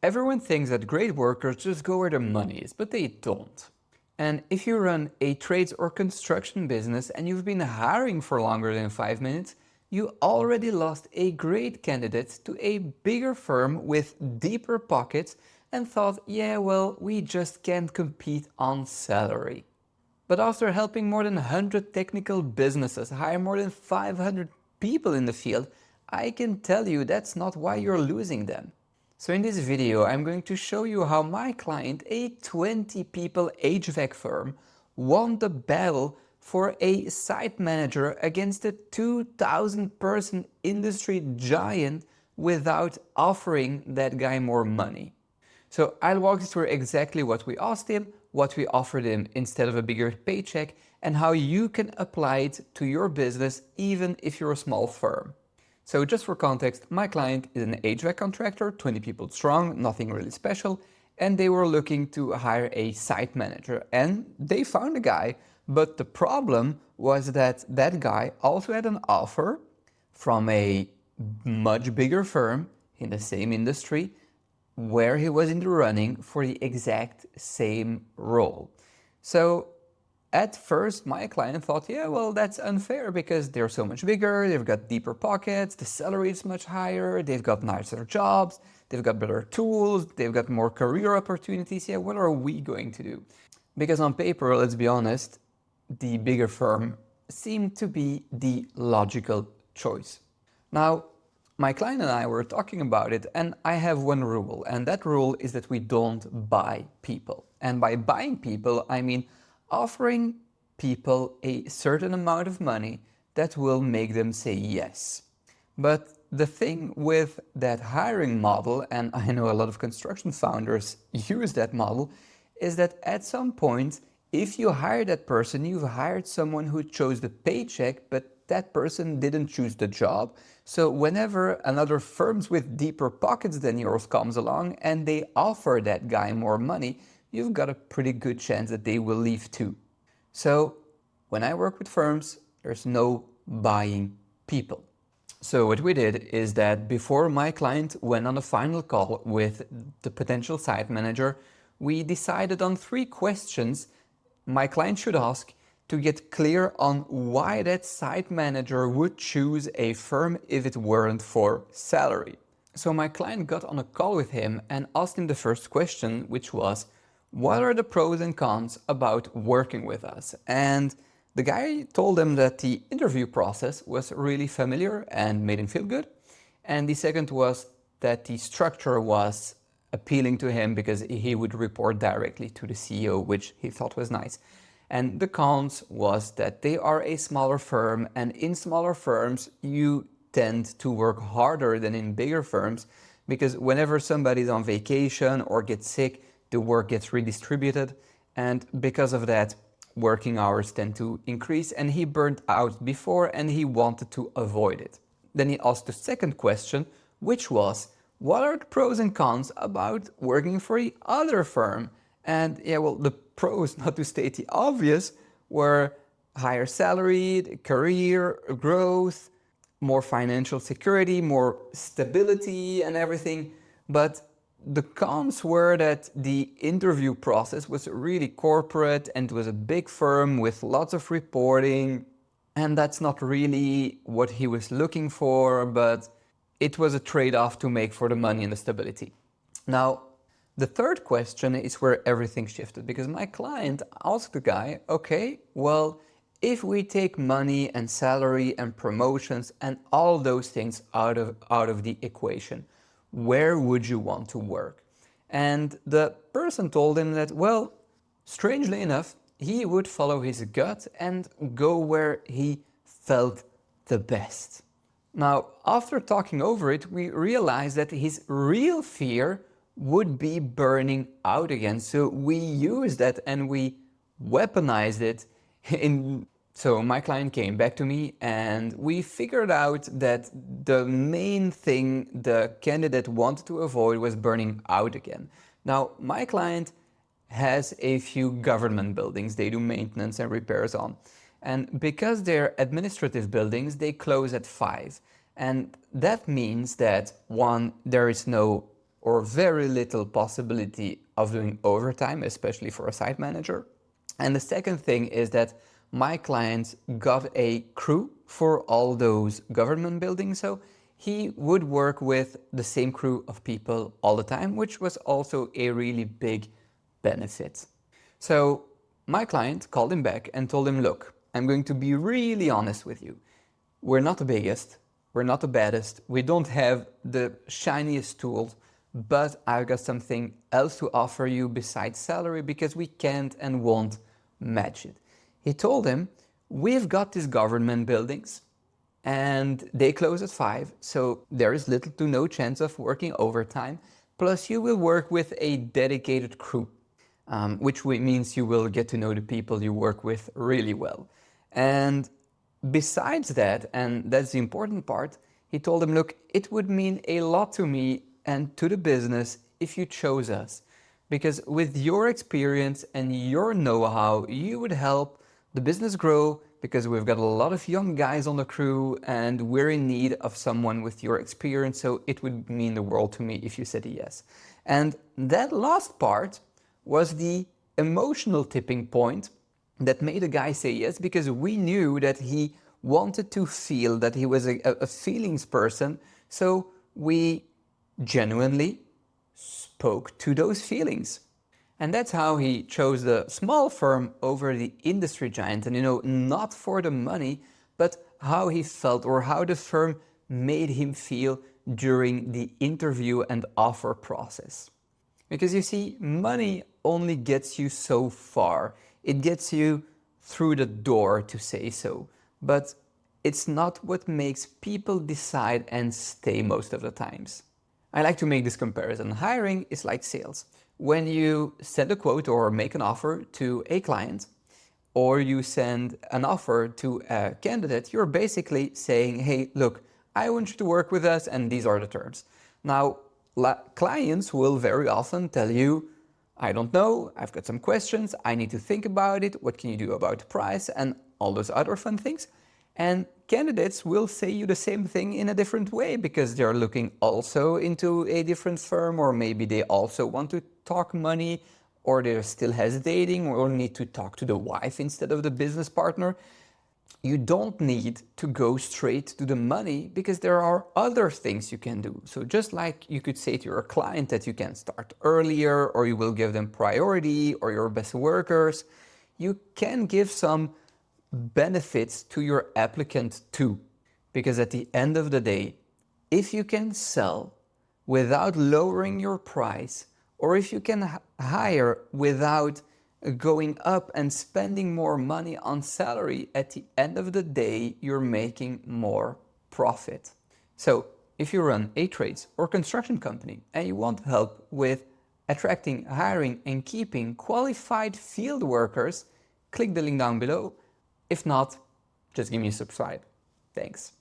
Everyone thinks that great workers just go where the money is, but they don't. And if you run a trades or construction business and you've been hiring for longer than 5 minutes, you already lost a great candidate to a bigger firm with deeper pockets and thought, yeah, well, we just can't compete on salary. But after helping more than 100 technical businesses hire more than 500 people in the field, I can tell you that's not why you're losing them. So in this video, I'm going to show you how my client, a 20 people HVAC firm, won the battle for a site manager against a 2,000 person industry giant without offering that guy more money. So I'll walk you through exactly what we asked him, what we offered him instead of a bigger paycheck, and how you can apply it to your business even if you're a small firm. So just for context, my client is an HVAC contractor, 20 people strong, nothing really special, and they were looking to hire a site manager, and they found a guy, but the problem was that that guy also had an offer from a much bigger firm in the same industry where he was in the running for the exact same role. So at first, my client thought, yeah, well, that's unfair because they're so much bigger, they've got deeper pockets, the salary is much higher, they've got nicer jobs, they've got better tools, they've got more career opportunities. Yeah, what are we going to do? Because on paper, let's be honest, the bigger firm seemed to be the logical choice. Now, my client and I were talking about it, and I have one rule, and that rule is that we don't buy people. And by buying people, I mean offering people a certain amount of money that will make them say yes. But the thing with that hiring model, and I know a lot of construction founders use that model, is that at some point, if you hire that person, you've hired someone who chose the paycheck, but that person didn't choose the job. So whenever another firm with deeper pockets than yours comes along and they offer that guy more money, you've got a pretty good chance that they will leave too. So when I work with firms, there's no buying people. So what we did is that before my client went on a final call with the potential site manager, we decided on 3 questions my client should ask to get clear on why that site manager would choose a firm if it weren't for salary. So my client got on a call with him and asked him the first question, which was, what are the pros and cons about working with us? And the guy told him that the interview process was really familiar and made him feel good. And the second was that the structure was appealing to him because he would report directly to the CEO, which he thought was nice. And the cons was that they are a smaller firm, and in smaller firms, you tend to work harder than in bigger firms because whenever somebody's on vacation or gets sick, the work gets redistributed. And because of that, working hours tend to increase, and he burned out before and he wanted to avoid it. Then he asked the second question, which was, what are the pros and cons about working for the other firm? And yeah, well, the pros, not to state the obvious, were higher salary, career growth, more financial security, more stability and everything. But the cons were that the interview process was really corporate and it was a big firm with lots of reporting. And that's not really what he was looking for, but it was a trade-off to make for the money and the stability. Now, the third question is where everything shifted because my client asked the guy, okay, well, if we take money and salary and promotions and all those things out of the equation, where would you want to work? And the person told him that, well, strangely enough, he would follow his gut and go where he felt the best. Now, after talking over it, we realized that his real fear would be burning out again. So we used that and we weaponized it. So my client came back to me and we figured out that the main thing the candidate wanted to avoid was burning out again. Now, my client has a few government buildings they do maintenance and repairs on. And because they're administrative buildings, they close at 5. And that means that 1, there is no or very little possibility of doing overtime, especially for a site manager. And the second thing is that my client got a crew for all those government buildings, so he would work with the same crew of people all the time, which was also a really big benefit. So my client called him back and told him, look, I'm going to be really honest with you. We're not the biggest, we're not the baddest, we don't have the shiniest tools, but I've got something else to offer you besides salary because we can't and won't match it. He told him, we've got these government buildings and they close at 5, so there is little to no chance of working overtime. Plus you will work with a dedicated crew, which means you will get to know the people you work with really well. And besides that, and that's the important part, he told him, look, it would mean a lot to me and to the business if you chose us. Because with your experience and your know-how, you would help the business grow, because we've got a lot of young guys on the crew and we're in need of someone with your experience, so it would mean the world to me if you said yes. And that last part was the emotional tipping point that made a guy say yes, because we knew that he wanted to feel that he was a feelings person, so we genuinely spoke to those feelings. And that's how he chose the small firm over the industry giant. And not for the money, but how he felt or how the firm made him feel during the interview and offer process. Because you see, money only gets you so far. It gets you through the door, to say so. But it's not what makes people decide and stay most of the times. I like to make this comparison. Hiring is like sales. When you send a quote or make an offer to a client, or you send an offer to a candidate, you're basically saying, hey, look, I want you to work with us and these are the terms. Now, clients will very often tell you, I don't know, I've got some questions, I need to think about it, what can you do about the price, and all those other fun things. And candidates will say you the same thing in a different way because they're looking also into a different firm, or maybe they also want to talk money, or they're still hesitating, or need to talk to the wife instead of the business partner. You don't need to go straight to the money because there are other things you can do. So just like you could say to your client that you can start earlier, or you will give them priority, or your best workers, you can give some benefits to your applicant too. Because at the end of the day, if you can sell without lowering your price, or if you can hire without going up and spending more money on salary, at the end of the day, you're making more profit. So if you run a trades or construction company and you want help with attracting, hiring, and keeping qualified field workers, click the link down below. If not, just give me a subscribe. Thanks.